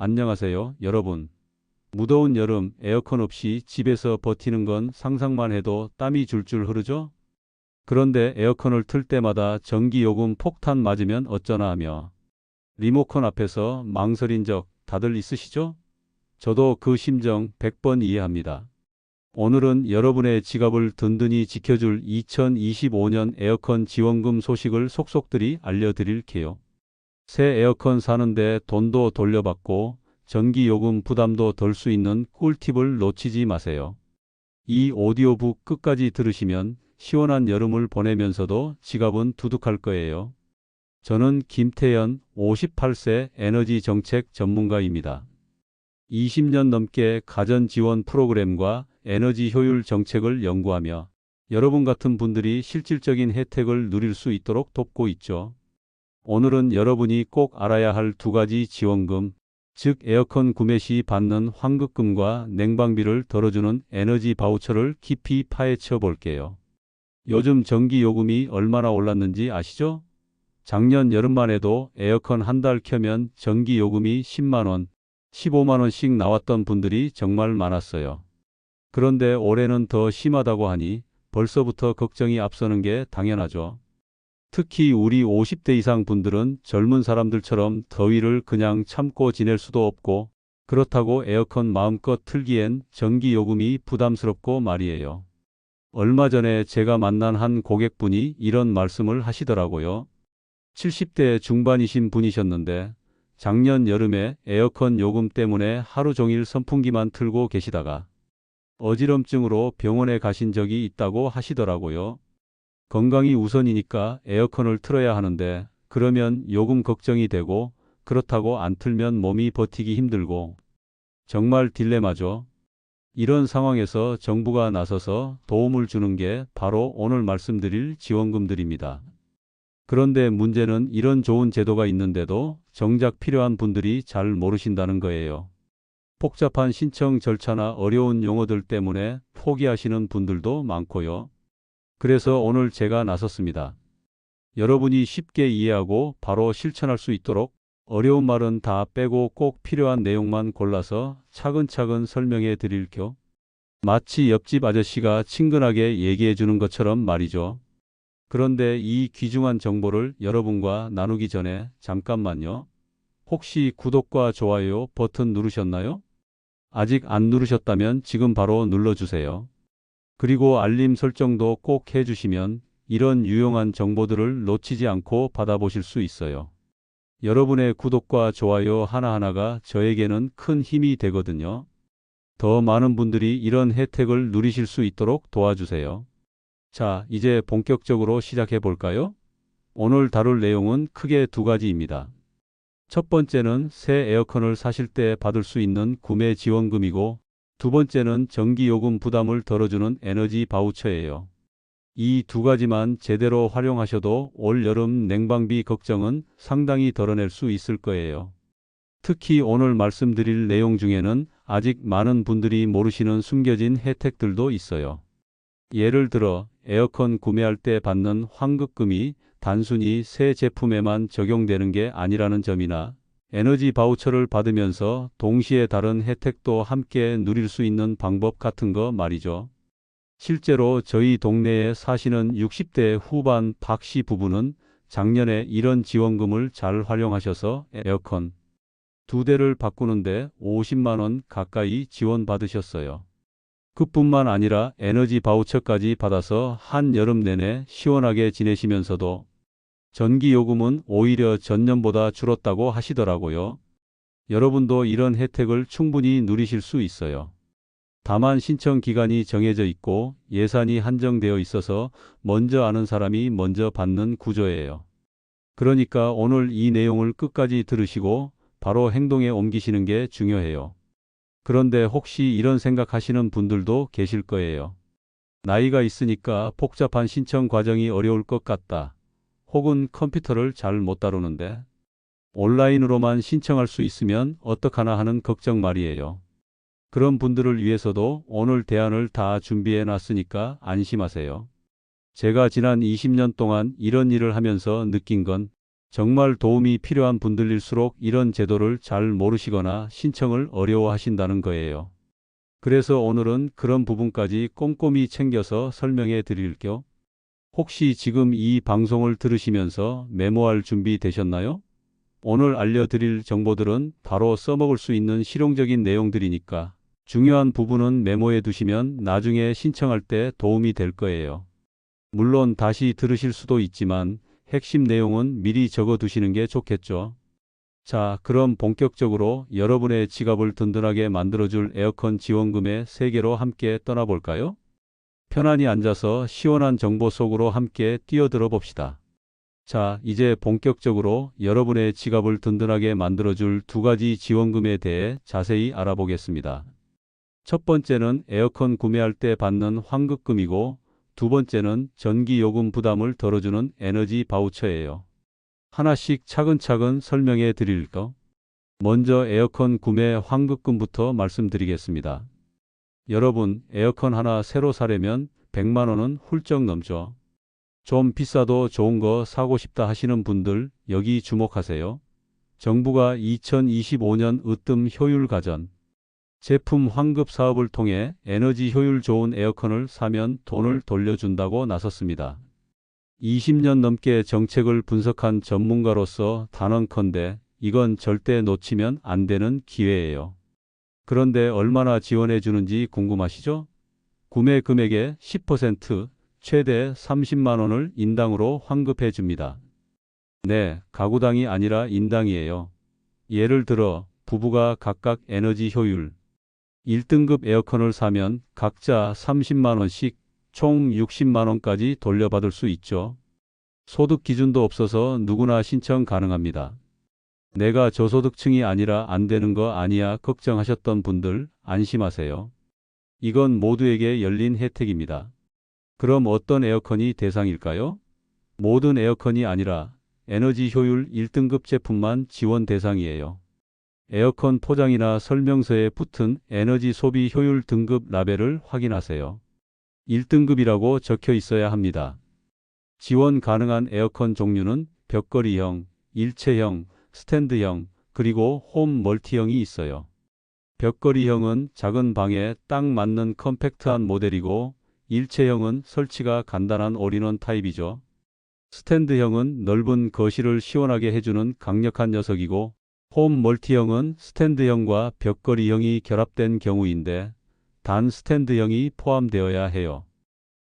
안녕하세요, 여러분. 무더운 여름 에어컨 없이 집에서 버티는 건 상상만 해도 땀이 줄줄 흐르죠? 그런데 에어컨을 틀 때마다 전기요금 폭탄 맞으면 어쩌나 하며 리모컨 앞에서 망설인 적 다들 있으시죠? 저도 그 심정 100번 이해합니다. 오늘은 여러분의 지갑을 든든히 지켜줄 2025년 에어컨 지원금 소식을 속속들이 알려드릴게요. 새 에어컨 사는데 돈도 돌려받고 전기요금 부담도 덜 수 있는 꿀팁을 놓치지 마세요. 이 오디오북 끝까지 들으시면 시원한 여름을 보내면서도 지갑은 두둑할 거예요. 저는 김태현, 58세 에너지 정책 전문가입니다. 20년 넘게 가전 지원 프로그램과 에너지 효율 정책을 연구하며 여러분 같은 분들이 실질적인 혜택을 누릴 수 있도록 돕고 있죠. 오늘은 여러분이 꼭 알아야 할 두 가지 지원금, 즉 에어컨 구매 시 받는 환급금과 냉방비를 덜어주는 에너지 바우처를 깊이 파헤쳐 볼게요. 요즘 전기 요금이 얼마나 올랐는지 아시죠? 작년 여름만 해도 에어컨 한 달 켜면 전기 요금이 10만원, 15만원씩 나왔던 분들이 정말 많았어요. 그런데 올해는 더 심하다고 하니 벌써부터 걱정이 앞서는 게 당연하죠. 특히 우리 50대 이상 분들은 젊은 사람들처럼 더위를 그냥 참고 지낼 수도 없고 그렇다고 에어컨 마음껏 틀기엔 전기요금이 부담스럽고 말이에요. 얼마 전에 제가 만난 한 고객분이 이런 말씀을 하시더라고요. 70대 중반이신 분이셨는데 작년 여름에 에어컨 요금 때문에 하루 종일 선풍기만 틀고 계시다가 어지럼증으로 병원에 가신 적이 있다고 하시더라고요. 건강이 우선이니까 에어컨을 틀어야 하는데 그러면 요금 걱정이 되고 그렇다고 안 틀면 몸이 버티기 힘들고 정말 딜레마죠. 이런 상황에서 정부가 나서서 도움을 주는 게 바로 오늘 말씀드릴 지원금들입니다. 그런데 문제는 이런 좋은 제도가 있는데도 정작 필요한 분들이 잘 모르신다는 거예요. 복잡한 신청 절차나 어려운 용어들 때문에 포기하시는 분들도 많고요. 그래서 오늘 제가 나섰습니다. 여러분이 쉽게 이해하고 바로 실천할 수 있도록 어려운 말은 다 빼고 꼭 필요한 내용만 골라서 차근차근 설명해 드릴게요. 마치 옆집 아저씨가 친근하게 얘기해 주는 것처럼 말이죠. 그런데 이 귀중한 정보를 여러분과 나누기 전에 잠깐만요. 혹시 구독과 좋아요 버튼 누르셨나요? 아직 안 누르셨다면 지금 바로 눌러주세요. 그리고 알림 설정도 꼭 해주시면 이런 유용한 정보들을 놓치지 않고 받아보실 수 있어요. 여러분의 구독과 좋아요 하나하나가 저에게는 큰 힘이 되거든요. 더 많은 분들이 이런 혜택을 누리실 수 있도록 도와주세요. 자, 이제 본격적으로 시작해 볼까요? 오늘 다룰 내용은 크게 두 가지입니다. 첫 번째는 새 에어컨을 사실 때 받을 수 있는 구매 지원금이고 두 번째는 전기요금 부담을 덜어주는 에너지 바우처예요. 이 두 가지만 제대로 활용하셔도 올 여름 냉방비 걱정은 상당히 덜어낼 수 있을 거예요. 특히 오늘 말씀드릴 내용 중에는 아직 많은 분들이 모르시는 숨겨진 혜택들도 있어요. 예를 들어 에어컨 구매할 때 받는 환급금이 단순히 새 제품에만 적용되는 게 아니라는 점이나 에너지 바우처를 받으면서 동시에 다른 혜택도 함께 누릴 수 있는 방법 같은 거 말이죠. 실제로 저희 동네에 사시는 60대 후반 박씨 부부는 작년에 이런 지원금을 잘 활용하셔서 에어컨 두 대를 바꾸는데 50만 원 가까이 지원받으셨어요. 그뿐만 아니라 에너지 바우처까지 받아서 한여름 내내 시원하게 지내시면서도 전기요금은 오히려 전년보다 줄었다고 하시더라고요. 여러분도 이런 혜택을 충분히 누리실 수 있어요. 다만 신청 기간이 정해져 있고 예산이 한정되어 있어서 먼저 아는 사람이 먼저 받는 구조예요. 그러니까 오늘 이 내용을 끝까지 들으시고 바로 행동에 옮기시는 게 중요해요. 그런데 혹시 이런 생각하시는 분들도 계실 거예요. 나이가 있으니까 복잡한 신청 과정이 어려울 것 같다. 혹은 컴퓨터를 잘 못 다루는데 온라인으로만 신청할 수 있으면 어떡하나 하는 걱정 말이에요. 그런 분들을 위해서도 오늘 대안을 다 준비해 놨으니까 안심하세요. 제가 지난 20년 동안 이런 일을 하면서 느낀 건 정말 도움이 필요한 분들일수록 이런 제도를 잘 모르시거나 신청을 어려워하신다는 거예요. 그래서 오늘은 그런 부분까지 꼼꼼히 챙겨서 설명해 드릴게요. 혹시 지금 이 방송을 들으시면서 메모할 준비 되셨나요? 오늘 알려드릴 정보들은 바로 써먹을 수 있는 실용적인 내용들이니까 중요한 부분은 메모해 두시면 나중에 신청할 때 도움이 될 거예요. 물론 다시 들으실 수도 있지만 핵심 내용은 미리 적어 두시는 게 좋겠죠. 자, 그럼 본격적으로 여러분의 지갑을 든든하게 만들어줄 에어컨 지원금의 세계로 함께 떠나볼까요? 편안히 앉아서 시원한 정보 속으로 함께 뛰어들어 봅시다. 자, 이제 본격적으로 여러분의 지갑을 든든하게 만들어줄 두 가지 지원금에 대해 자세히 알아보겠습니다. 첫 번째는 에어컨 구매할 때 받는 환급금이고, 두 번째는 전기요금 부담을 덜어주는 에너지 바우처예요. 하나씩 차근차근 설명해 드릴까? 먼저 에어컨 구매 환급금부터 말씀드리겠습니다. 여러분, 에어컨 하나 새로 사려면 100만 원은 훌쩍 넘죠. 좀 비싸도 좋은 거 사고 싶다 하시는 분들 여기 주목하세요. 정부가 2025년 으뜸 효율 가전 제품 환급 사업을 통해 에너지 효율 좋은 에어컨을 사면 돈을 돌려준다고 나섰습니다. 20년 넘게 정책을 분석한 전문가로서 단언컨대 이건 절대 놓치면 안 되는 기회예요. 그런데 얼마나 지원해 주는지 궁금하시죠? 구매 금액의 10%, 최대 30만 원을 인당으로 환급해 줍니다. 네, 가구당이 아니라 인당이에요. 예를 들어 부부가 각각 에너지 효율 1등급 에어컨을 사면 각자 30만 원씩 총 60만 원까지 돌려받을 수 있죠. 소득 기준도 없어서 누구나 신청 가능합니다. 내가 저소득층이 아니라 안 되는 거 아니야 걱정하셨던 분들 안심하세요. 이건 모두에게 열린 혜택입니다. 그럼 어떤 에어컨이 대상일까요? 모든 에어컨이 아니라 에너지 효율 1등급 제품만 지원 대상이에요. 에어컨 포장이나 설명서에 붙은 에너지 소비 효율 등급 라벨을 확인하세요. 1등급이라고 적혀 있어야 합니다. 지원 가능한 에어컨 종류는 벽걸이형, 일체형, 스탠드형, 그리고 홈 멀티형이 있어요. 벽걸이형은 작은 방에 딱 맞는 컴팩트한 모델이고, 일체형은 설치가 간단한 올인원 타입이죠. 스탠드형은 넓은 거실을 시원하게 해주는 강력한 녀석이고, 홈 멀티형은 스탠드형과 벽걸이형이 결합된 경우인데 단 스탠드형이 포함되어야 해요.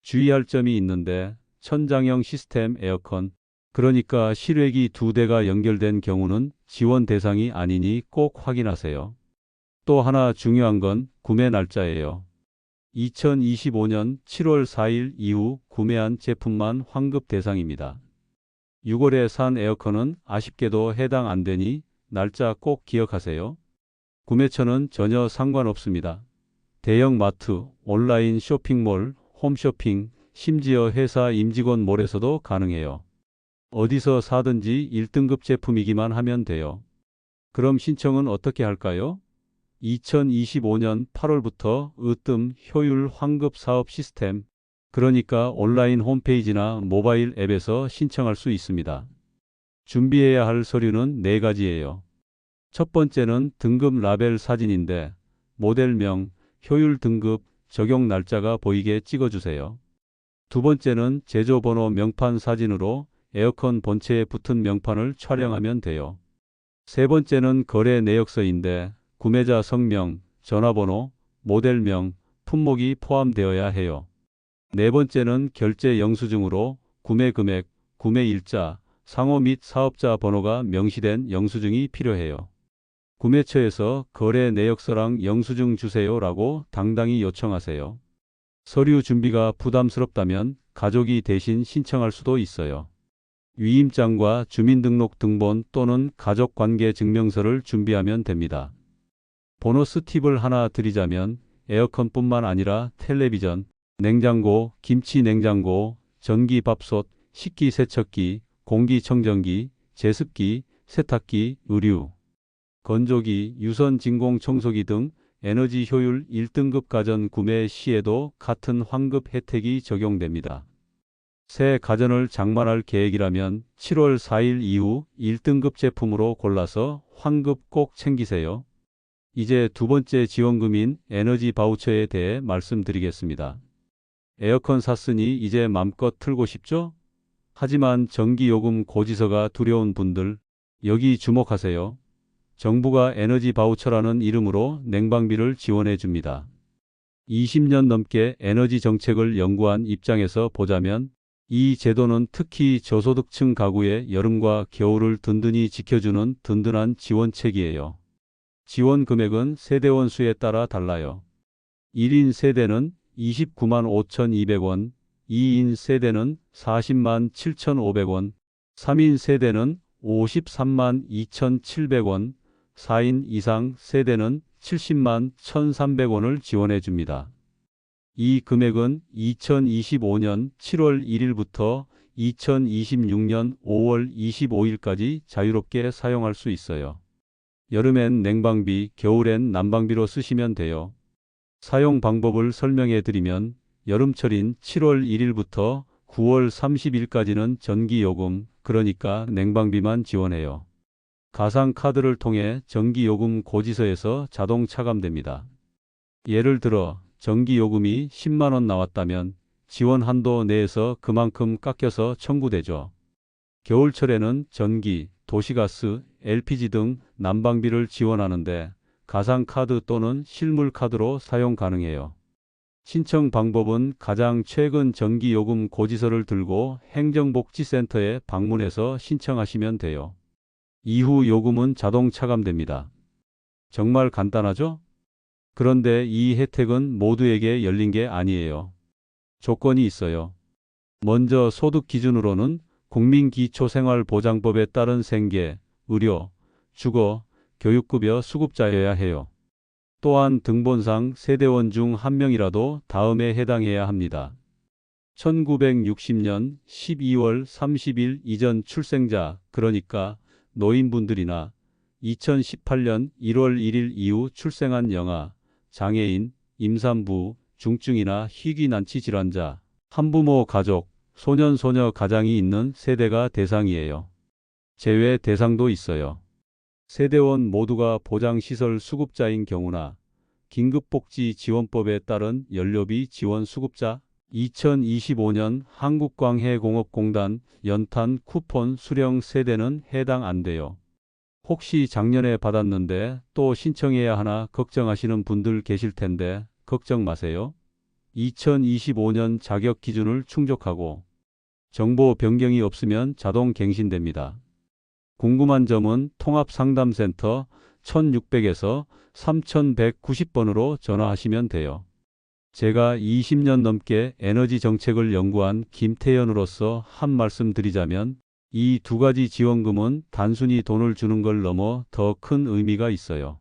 주의할 점이 있는데 천장형 시스템 에어컨, 그러니까 실외기 2대가 연결된 경우는 지원 대상이 아니니 꼭 확인하세요. 또 하나 중요한 건 구매 날짜예요. 2025년 7월 4일 이후 구매한 제품만 환급 대상입니다. 6월에 산 에어컨은 아쉽게도 해당 안 되니 날짜 꼭 기억하세요. 구매처는 전혀 상관없습니다. 대형 마트, 온라인 쇼핑몰, 홈쇼핑, 심지어 회사 임직원 몰에서도 가능해요. 어디서 사든지 1등급 제품이기만 하면 돼요. 그럼 신청은 어떻게 할까요? 2025년 8월부터 으뜸 효율 환급 사업 시스템, 그러니까 온라인 홈페이지나 모바일 앱에서 신청할 수 있습니다. 준비해야 할 서류는 4가지예요. 첫 번째는 등급 라벨 사진인데 모델명, 효율 등급, 적용 날짜가 보이게 찍어주세요. 두 번째는 제조번호 명판 사진으로 에어컨 본체에 붙은 명판을 촬영하면 돼요. 세 번째는 거래 내역서인데 구매자 성명, 전화번호, 모델명, 품목이 포함되어야 해요. 네 번째는 결제 영수증으로 구매 금액, 구매 일자, 상호 및 사업자 번호가 명시된 영수증이 필요해요. 구매처에서 거래 내역서랑 영수증 주세요라고 당당히 요청하세요. 서류 준비가 부담스럽다면 가족이 대신 신청할 수도 있어요. 위임장과 주민등록 등본 또는 가족관계증명서를 준비하면 됩니다. 보너스 팁을 하나 드리자면 에어컨뿐만 아니라 텔레비전, 냉장고, 김치 냉장고, 전기밥솥, 식기세척기, 공기청정기, 제습기, 세탁기, 의류, 건조기, 유선 진공 청소기 등 에너지 효율 1등급 가전 구매 시에도 같은 환급 혜택이 적용됩니다. 새 가전을 장만할 계획이라면 7월 4일 이후 1등급 제품으로 골라서 환급 꼭 챙기세요. 이제 두 번째 지원금인 에너지 바우처에 대해 말씀드리겠습니다. 에어컨 샀으니 이제 맘껏 틀고 싶죠? 하지만 전기요금 고지서가 두려운 분들, 여기 주목하세요. 정부가 에너지 바우처라는 이름으로 냉방비를 지원해 줍니다. 20년 넘게 에너지 정책을 연구한 입장에서 보자면 이 제도는 특히 저소득층 가구의 여름과 겨울을 든든히 지켜주는 든든한 지원책이에요. 지원 금액은 세대원 수에 따라 달라요. 1인 세대는 29만 5,200원, 2인 세대는 40만 7,500원, 3인 세대는 53만 2,700원, 4인 이상 세대는 70만 1,300원을 지원해 줍니다. 이 금액은 2025년 7월 1일부터 2026년 5월 25일까지 자유롭게 사용할 수 있어요. 여름엔 냉방비, 겨울엔 난방비로 쓰시면 돼요. 사용 방법을 설명해 드리면 여름철인 7월 1일부터 9월 30일까지는 전기요금, 그러니까 냉방비만 지원해요. 가상카드를 통해 전기요금 고지서에서 자동 차감됩니다. 예를 들어 전기요금이 10만원 나왔다면 지원 한도 내에서 그만큼 깎여서 청구되죠. 겨울철에는 전기, 도시가스, LPG 등 난방비를 지원하는데 가상카드 또는 실물카드로 사용 가능해요. 신청 방법은 가장 최근 전기요금 고지서를 들고 행정복지센터에 방문해서 신청하시면 돼요. 이후 요금은 자동 차감됩니다. 정말 간단하죠? 그런데 이 혜택은 모두에게 열린 게 아니에요. 조건이 있어요. 먼저 소득 기준으로는 국민기초생활보장법에 따른 생계, 의료, 주거, 교육급여 수급자여야 해요. 또한 등본상 세대원 중 한 명이라도 다음에 해당해야 합니다. 1960년 12월 30일 이전 출생자, 그러니까 노인분들이나 2018년 1월 1일 이후 출생한 영아, 장애인, 임산부, 중증이나 희귀난치 질환자, 한부모 가족, 소년, 소녀 가장이 있는 세대가 대상이에요. 제외 대상도 있어요. 세대원 모두가 보장시설 수급자인 경우나 긴급복지지원법에 따른 연료비 지원 수급자, 2025년 한국광해공업공단 연탄 쿠폰 수령 세대는 해당 안 돼요. 혹시 작년에 받았는데 또 신청해야 하나 걱정하시는 분들 계실 텐데 걱정 마세요. 2025년 자격 기준을 충족하고 정보 변경이 없으면 자동 갱신됩니다. 궁금한 점은 통합상담센터 1600에서 3190번으로 전화하시면 돼요. 제가 20년 넘게 에너지 정책을 연구한 김태현으로서 한 말씀 드리자면 이 두 가지 지원금은 단순히 돈을 주는 걸 넘어 더 큰 의미가 있어요.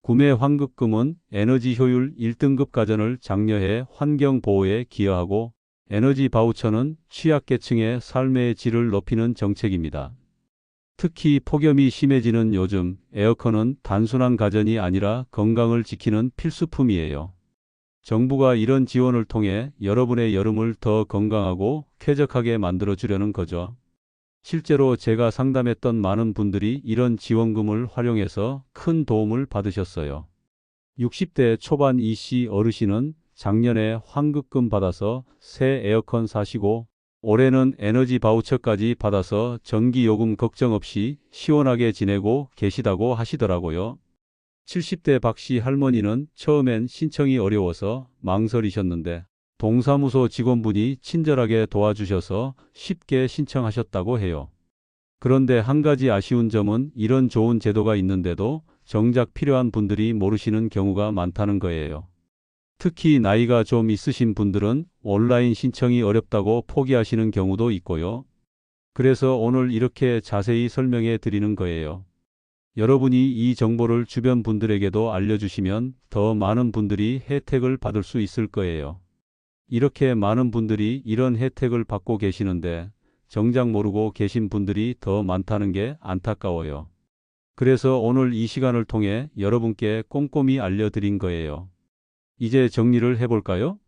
구매 환급금은 에너지 효율 1등급 가전을 장려해 환경보호에 기여하고 에너지 바우처는 취약계층의 삶의 질을 높이는 정책입니다. 특히 폭염이 심해지는 요즘 에어컨은 단순한 가전이 아니라 건강을 지키는 필수품이에요. 정부가 이런 지원을 통해 여러분의 여름을 더 건강하고 쾌적하게 만들어 주려는 거죠. 실제로 제가 상담했던 많은 분들이 이런 지원금을 활용해서 큰 도움을 받으셨어요. 60대 초반 이씨 어르신은 작년에 환급금 받아서 새 에어컨 사시고 올해는 에너지 바우처까지 받아서 전기요금 걱정 없이 시원하게 지내고 계시다고 하시더라고요. 70대 박씨 할머니는 처음엔 신청이 어려워서 망설이셨는데 동사무소 직원분이 친절하게 도와주셔서 쉽게 신청하셨다고 해요. 그런데 한 가지 아쉬운 점은 이런 좋은 제도가 있는데도 정작 필요한 분들이 모르시는 경우가 많다는 거예요. 특히 나이가 좀 있으신 분들은 온라인 신청이 어렵다고 포기하시는 경우도 있고요. 그래서 오늘 이렇게 자세히 설명해 드리는 거예요. 여러분이 이 정보를 주변 분들에게도 알려주시면 더 많은 분들이 혜택을 받을 수 있을 거예요. 이렇게 많은 분들이 이런 혜택을 받고 계시는데 정작 모르고 계신 분들이 더 많다는 게 안타까워요. 그래서 오늘 이 시간을 통해 여러분께 꼼꼼히 알려드린 거예요. 이제 정리를 해볼까요?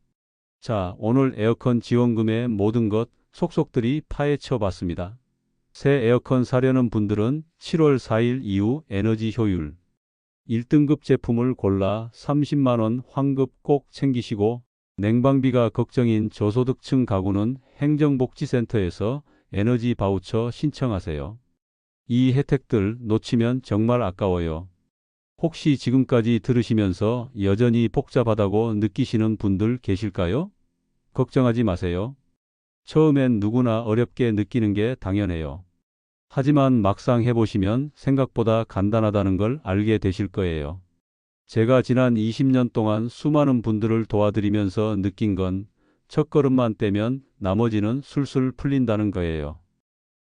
자, 오늘 에어컨 지원금의 모든 것 속속들이 파헤쳐 봤습니다. 새 에어컨 사려는 분들은 7월 4일 이후 에너지 효율 1등급 제품을 골라 30만 원 환급 꼭 챙기시고, 냉방비가 걱정인 저소득층 가구는 행정복지센터에서 에너지 바우처 신청하세요. 이 혜택들 놓치면 정말 아까워요. 혹시 지금까지 들으시면서 여전히 복잡하다고 느끼시는 분들 계실까요? 걱정하지 마세요. 처음엔 누구나 어렵게 느끼는 게 당연해요. 하지만 막상 해보시면 생각보다 간단하다는 걸 알게 되실 거예요. 제가 지난 20년 동안 수많은 분들을 도와드리면서 느낀 건 첫걸음만 떼면 나머지는 술술 풀린다는 거예요.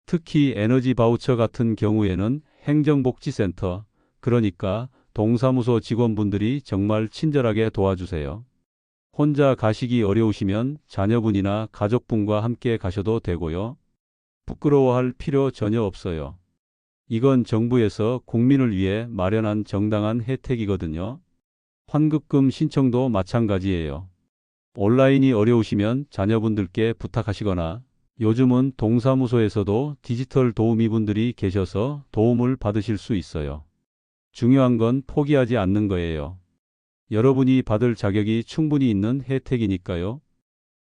특히 에너지 바우처 같은 경우에는 행정복지센터, 그러니까 동사무소 직원분들이 정말 친절하게 도와주세요. 혼자 가시기 어려우시면 자녀분이나 가족분과 함께 가셔도 되고요. 부끄러워할 필요 전혀 없어요. 이건 정부에서 국민을 위해 마련한 정당한 혜택이거든요. 환급금 신청도 마찬가지예요. 온라인이 어려우시면 자녀분들께 부탁하시거나, 요즘은 동사무소에서도 디지털 도우미분들이 계셔서 도움을 받으실 수 있어요. 중요한 건 포기하지 않는 거예요. 여러분이 받을 자격이 충분히 있는 혜택이니까요.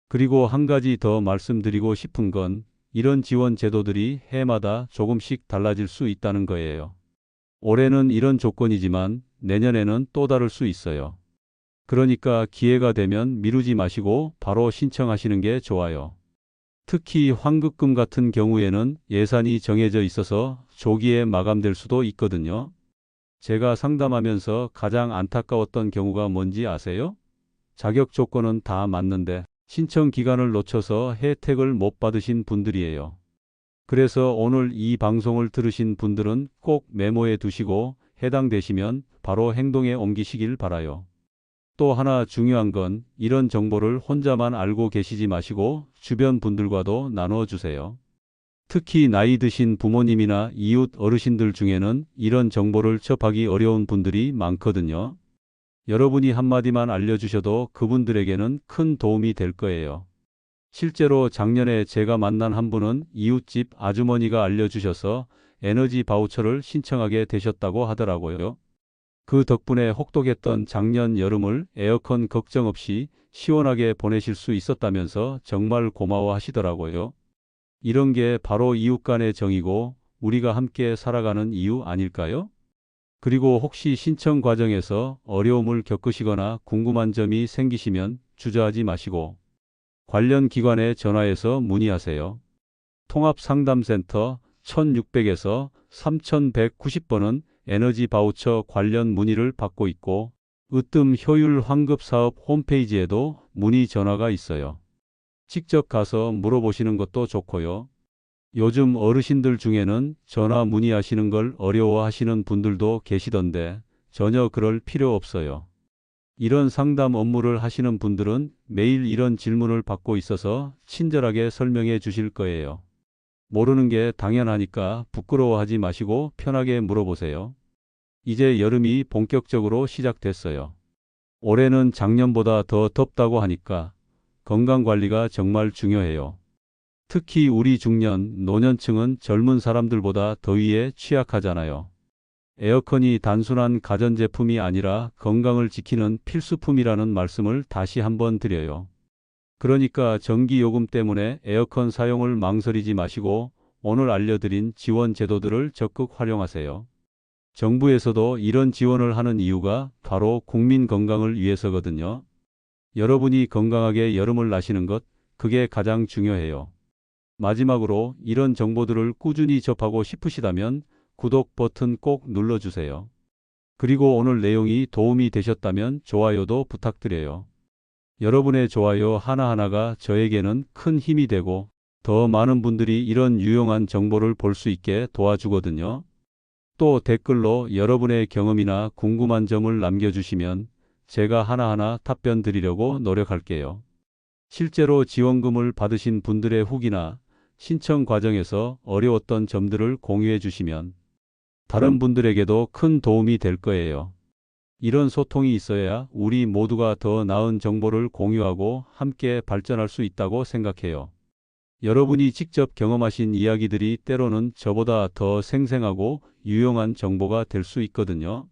그리고 한 가지 더 말씀드리고 싶은 건 이런 지원 제도들이 해마다 조금씩 달라질 수 있다는 거예요. 올해는 이런 조건이지만 내년에는 또 다를 수 있어요. 그러니까 기회가 되면 미루지 마시고 바로 신청하시는 게 좋아요. 특히 환급금 같은 경우에는 예산이 정해져 있어서 조기에 마감될 수도 있거든요. 제가 상담하면서 가장 안타까웠던 경우가 뭔지 아세요? 자격 조건은 다 맞는데 신청 기간을 놓쳐서 혜택을 못 받으신 분들이에요. 그래서 오늘 이 방송을 들으신 분들은 꼭 메모해 두시고 해당되시면 바로 행동에 옮기시길 바라요. 또 하나 중요한 건 이런 정보를 혼자만 알고 계시지 마시고 주변 분들과도 나눠 주세요. 특히 나이 드신 부모님이나 이웃 어르신들 중에는 이런 정보를 접하기 어려운 분들이 많거든요. 여러분이 한마디만 알려주셔도 그분들에게는 큰 도움이 될 거예요. 실제로 작년에 제가 만난 한 분은 이웃집 아주머니가 알려주셔서 에너지 바우처를 신청하게 되셨다고 하더라고요. 그 덕분에 혹독했던 작년 여름을 에어컨 걱정 없이 시원하게 보내실 수 있었다면서 정말 고마워하시더라고요. 이런 게 바로 이웃 간의 정이고 우리가 함께 살아가는 이유 아닐까요? 그리고 혹시 신청 과정에서 어려움을 겪으시거나 궁금한 점이 생기시면 주저하지 마시고 관련 기관에 전화해서 문의하세요. 통합상담센터 1600에서 3190번은 에너지 바우처 관련 문의를 받고 있고, 으뜸 효율 환급 사업 홈페이지에도 문의 전화가 있어요. 직접 가서 물어보시는 것도 좋고요. 요즘 어르신들 중에는 전화 문의하시는 걸 어려워하시는 분들도 계시던데 전혀 그럴 필요 없어요. 이런 상담 업무를 하시는 분들은 매일 이런 질문을 받고 있어서 친절하게 설명해 주실 거예요. 모르는 게 당연하니까 부끄러워하지 마시고 편하게 물어보세요. 이제 여름이 본격적으로 시작됐어요. 올해는 작년보다 더 덥다고 하니까 건강관리가 정말 중요해요. 특히 우리 중년, 노년층은 젊은 사람들보다 더위에 취약하잖아요. 에어컨이 단순한 가전제품이 아니라 건강을 지키는 필수품이라는 말씀을 다시 한번 드려요. 그러니까 전기요금 때문에 에어컨 사용을 망설이지 마시고 오늘 알려드린 지원 제도들을 적극 활용하세요. 정부에서도 이런 지원을 하는 이유가 바로 국민 건강을 위해서거든요. 여러분이 건강하게 여름을 나시는 것, 그게 가장 중요해요. 마지막으로 이런 정보들을 꾸준히 접하고 싶으시다면 구독 버튼 꼭 눌러주세요. 그리고 오늘 내용이 도움이 되셨다면 좋아요도 부탁드려요. 여러분의 좋아요 하나하나가 저에게는 큰 힘이 되고 더 많은 분들이 이런 유용한 정보를 볼 수 있게 도와주거든요. 또 댓글로 여러분의 경험이나 궁금한 점을 남겨주시면 제가 하나하나 답변 드리려고 노력할게요. 실제로 지원금을 받으신 분들의 후기나 신청 과정에서 어려웠던 점들을 공유해 주시면 다른 분들에게도 큰 도움이 될 거예요. 이런 소통이 있어야 우리 모두가 더 나은 정보를 공유하고 함께 발전할 수 있다고 생각해요. 여러분이 직접 경험하신 이야기들이 때로는 저보다 더 생생하고 유용한 정보가 될 수 있거든요.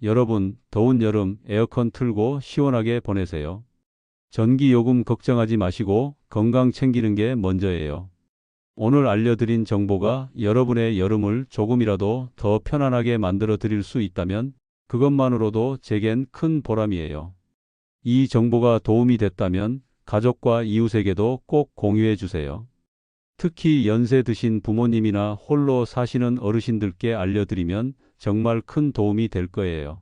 여러분, 더운 여름 에어컨 틀고 시원하게 보내세요. 전기요금 걱정하지 마시고 건강 챙기는 게 먼저예요. 오늘 알려드린 정보가 여러분의 여름을 조금이라도 더 편안하게 만들어 드릴 수 있다면 그것만으로도 제겐 큰 보람이에요. 이 정보가 도움이 됐다면 가족과 이웃에게도 꼭 공유해 주세요. 특히 연세 드신 부모님이나 홀로 사시는 어르신들께 알려드리면 정말 큰 도움이 될 거예요.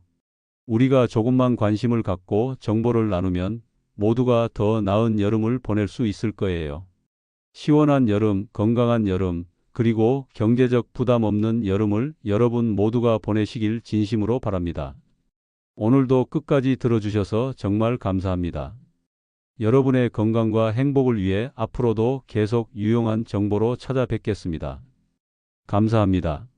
우리가 조금만 관심을 갖고 정보를 나누면 모두가 더 나은 여름을 보낼 수 있을 거예요. 시원한 여름, 건강한 여름, 그리고 경제적 부담 없는 여름을 여러분 모두가 보내시길 진심으로 바랍니다. 오늘도 끝까지 들어주셔서 정말 감사합니다. 여러분의 건강과 행복을 위해 앞으로도 계속 유용한 정보로 찾아뵙겠습니다. 감사합니다.